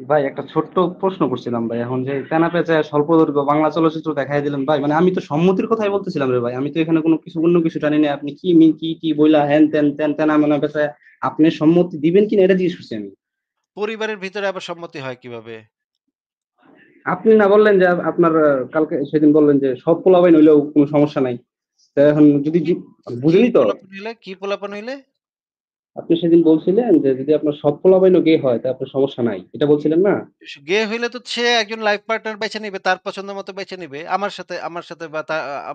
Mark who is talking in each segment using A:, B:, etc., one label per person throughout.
A: ভাই একটা ছোট্ট প্রশ্ন করছিলাম ভাই, এখন যে তেনা পেঁচায় স্বল্প দৈর্ঘ্য বাংলা চলচ্চিত্র দেখাই দিলেন ভাই, মানে আমি তো সম্মতির কথাই বলতেছিলাম রে ভাই, আমি তো এখানে কোনো কিছু অন্য কিছু জানি না। আপনি কি কি কি বইলা হ্যান ত্যান ত্যান তেনা মেনা পেঁচায় আপনি সম্মতি দিবেন কিনা এটা জিজ্ঞেস করছি আমি।
B: পরিবারের ভিতরে আবার সম্মতি হয় কিভাবে?
A: আপনি না বললেন যে আপনার কালকে সেদিন বললেন যে সব পোলাপাইন হইলেও কোনো সমস্যা নাই। তা এখন যদি
B: কি কি
A: বুঝেনি তো,
B: পোলাপান হইলে, কি পোলাপান হইলে?
A: আপনি সেদিন বলছিলেন যে যদি আপনার সব পোলাপাইনও গে হয় তা আপনার সমস্যা নাই, এটা বলছিলেন না?
B: গে হইলে তো সে একজন লাইফ পার্টনার বেছে নিবে, তার পছন্দ মতো বেছে নিবে। আমার সাথে বা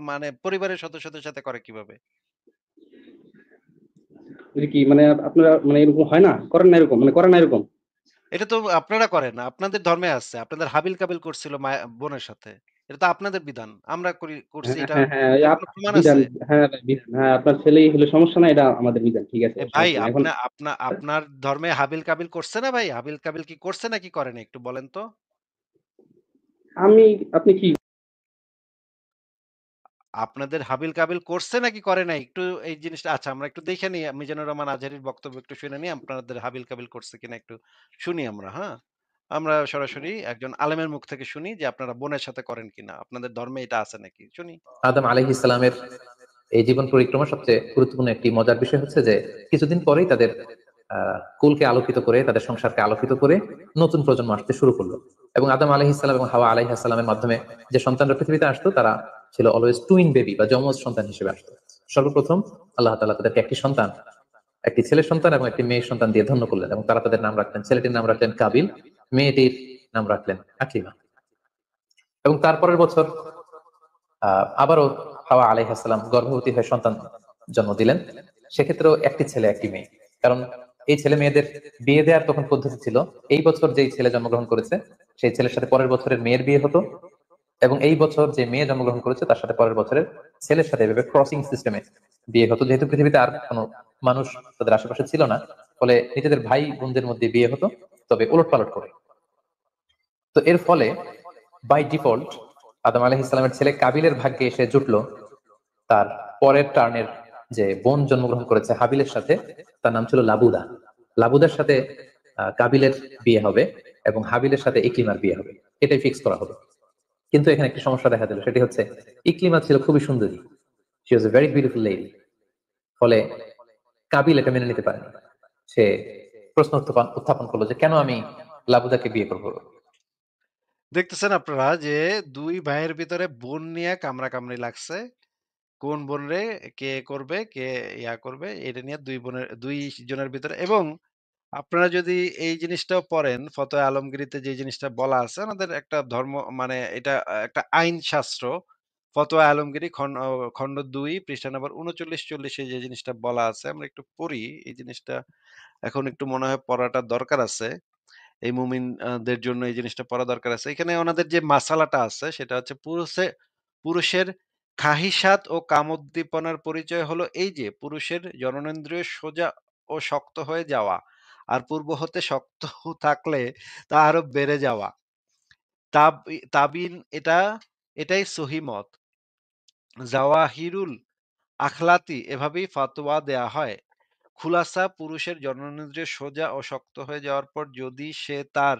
B: মানে পরিবারের সদস্যদের সাথে করে কিভাবে?
A: এটা কি মানে আপনারা মানে এরকম হয় না, করেন না এরকম, মানে করেন না এরকম?
B: এটা তো আপনারা করেন না। আপনাদের ধর্মে আছে। আপনাদের হাবিল-কাবিল করছিল বোনের সাথে। এটা তো আপনাদের বিধান। আমরা করছি,
A: হ্যাঁ
B: এটা
A: হ্যাঁ হ্যাঁ,
B: এটার কোনো প্রমাণ
A: বিধান।
B: আছে?
A: হ্যাঁ ভাই, বিধান। হ্যাঁ, আপনার ছেলেই হলে সমস্যা নাই, এটা আমাদের বিধান, ঠিক আছে,
B: ভাই,
A: সমস্যা নাই এখন।
B: আপনার ধর্মে হাবিল-কাবিল করছে না ভাই? হাবিল-কাবিল কি করছে নাকি করে নাই? একটু বলেন তো?
A: আমি, আপনি কি,
B: আপনাদের হাবিল-কাবিল করছে নাকি করে নাই? একটু এই জিনিসটা আচ্ছা আমরা একটু দেখে নিই। মিজানুর রহমান আজহারীর বক্তব্য একটু শুনে নিই। আপনাদের হাবিল-কাবিল করছে কিনা একটু শুনি আমরা, হ্যাঁ? আমরা সরাসরি একজন আলেমের মুখ থেকে শুনি যে আপনারা বোনের সাথে করেন কিনা? আপনাদের ধর্মে এটা আছে নাকি? শুনি।
C: আদম আলাইহিস সালামের এই জীবন পরিক্রমা সবচেয়ে গুরুত্বপূর্ণ একটি মজার বিষয় হচ্ছে যে কিছুদিন পরেই তাদের কুলকে আলোকিত করে, তাদের সংসারকে আলোকিত করে নতুন প্রজন্ম আসতে শুরু করলো। এবং আদম আলাইহিস সালাম এবং হাওয়া আলাইহিস সালামের মাধ্যমে যে সন্তানরা পৃথিবীতে আসতো তারা ছিল অলওয়েজ টুইন বেবি বা যমজ সন্তান হিসেবে আসতো। সর্বপ্রথম আল্লাহ তাআলা তাদেরকে একটি সন্তান, একটি ছেলের সন্তান এবং একটি মেয়ের সন্তান দিয়ে ধন্য করলেন, এবং তারা তাদের নাম রাখলেন, ছেলেটির নাম রাখলেন কাবিল, মেয়েটির নাম রাখলেন আকলিমা। এবং তারপরের বছর আবারও হাওয়া আলাইহিস সালাম গর্ভবতী হয়ে সন্তান জন্ম দিলেন। সেক্ষেত্রেও একটি ছেলে একটি মেয়ে। কারণ এই ছেলে মেয়েদের বিয়ে দেওয়ার তখন পদ্ধতি ছিল, এই বছর যেই ছেলে জন্মগ্রহণ করেছে সেই ছেলের সাথে পরের বছরের মেয়ের বিয়ে হতো, এবং এই বছর যে মেয়ে জন্মগ্রহণ করেছে তার সাথে পরের বছরের ছেলের সাথে এভাবে ক্রসিং সিস্টেমে বিয়ে হতো। যেহেতু পৃথিবীতে আর কোনো মানুষ তাদের আশেপাশে ছিল না, ফলে নিজেদের ভাই বোনদের মধ্যে বিয়ে হতো, তবে ওলট পালট করে। তো এর ফলে বাই ডিফল্ট আদম আলাইহিস সালামের ছেলে কাবিলের ভাগ্যে এসে জুটলো তার পরের টার্নের যে বোন জন্মগ্রহণ করেছে হাবিলের সাথে, তার নাম ছিল লাবুদা। লাবুদার সাথে কাবিলের বিয়ে হবে এবং হাবিলের সাথে ইকলিমার বিয়ে হবে, এটাই ফিক্স করা হলো। কিন্তু এখানে একটি সমস্যা দেখা দিল, সেটি হচ্ছে ইকলিমা ছিল খুবই সুন্দরী, she was a very beautiful lady. ফলে কাবিল এটা মেনে নিতে পারেনি। সে প্রশ্ন উত্থাপন করলো যে কেন আমি লাবুদাকে বিয়ে করবো।
B: দেখতেছেন আপনারা যে ২ ভাইয়ের ভিতরে বোন নিয়ে কামড়াকামড়ি লাগছে। কোন বোনরে কে করবে, কে করবে এটা নিয়ে ২ জনের ভিতরে। এবং আপনারা যদি এই জিনিসটাও পড়েন ফতোয়া আলমগীরিতে যে জিনিসটা বলা আছে, আমাদের একটা ধর্ম মানে এটা একটা আইন শাস্ত্র ফতোয়া আলমগীরি খণ্ড ২ পৃষ্ঠা নম্বর ৩৯-৪০ এ যে জিনিসটা বলা আছে আমরা একটু পড়ি। এই জিনিসটা এখন একটু মনে হয় পড়াটা দরকার আছে। এই মুমিন দের জন্য এই জিনিসটা পড়া দরকার আছে। এখানে ওনাদের যে মাসালাটা আছে সেটা হচ্ছে পুরুষের খাহিসাত ও কামোদ্দীপনার পরিচয় হলো এই যে পুরুষের জননেন্দ্রিয় সোজা ও শক্ত হয়ে যাওয়া, আর পূর্ব হতে শক্ত থাকলে তা আরো বেড়ে যাওয়া। তাবিন এটাই সহি মত। জাওয়াহিরুল আখলাতি এভাবেই ফাতোয়া দেয়া হয়। খুলাসা পুরুষের জননেন্দ্রিয় সোজা ও শক্ত হয়ে যাওয়ার পর যদি সে তার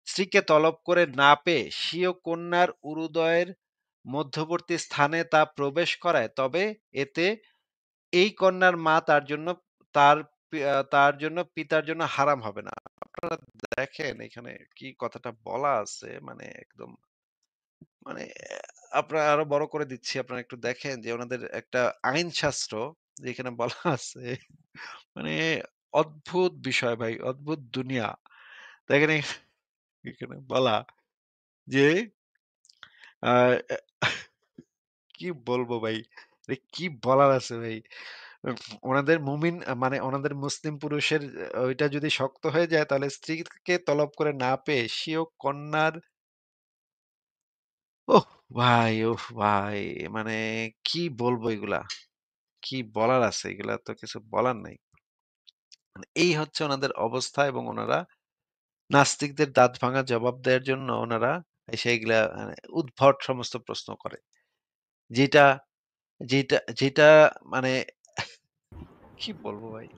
B: স্ত্রীকে তলব করে না পেয়ে স্বীয় কন্যার উরুদয়ের মধ্যবর্তী স্থানে তা প্রবেশ করায়, তবে এতে এই কন্যার মা তার জন্য পিতার জন্য হারাম হবে না। আপনারা দেখেন এখানে কি কথাটা বলা আছে, মানে একদম মানে আপনারা আরো বড় করে দিচ্ছি, আপনারা একটু দেখেন যে ওনাদের একটা আইন শাস্ত্র যেখানে বলা আছে, মানে অদ্ভুত বিষয় ভাই, অদ্ভুত দুনিয়া। দেখেন এখানে বলা যে আহ, কি বলবো ভাই, কি বলার আছে ভাই। উম, ওনাদের মুমিন মানে ওনাদের মুসলিম পুরুষের ওইটা যদি শক্ত হয়ে যায় তাহলে স্ত্রীকে তলব করে না পেয়ে স্বীয় কন্যার, ওহ ভাই, ওহ ভাই, মানে কি বলবো এগুলা, কি বলার আছে, এগুলা তো কিছু বলার নাই। মানে এই হচ্ছে ওনাদের অবস্থা, এবং ওনারা নাস্তিকদের দাঁত ভাঙা জবাব দেওয়ার জন্য ওনারা সেইগুলা উদ্ভট সমস্ত প্রশ্ন করে, যেটা যেটা যেটা মানে কি বলবো ভাই,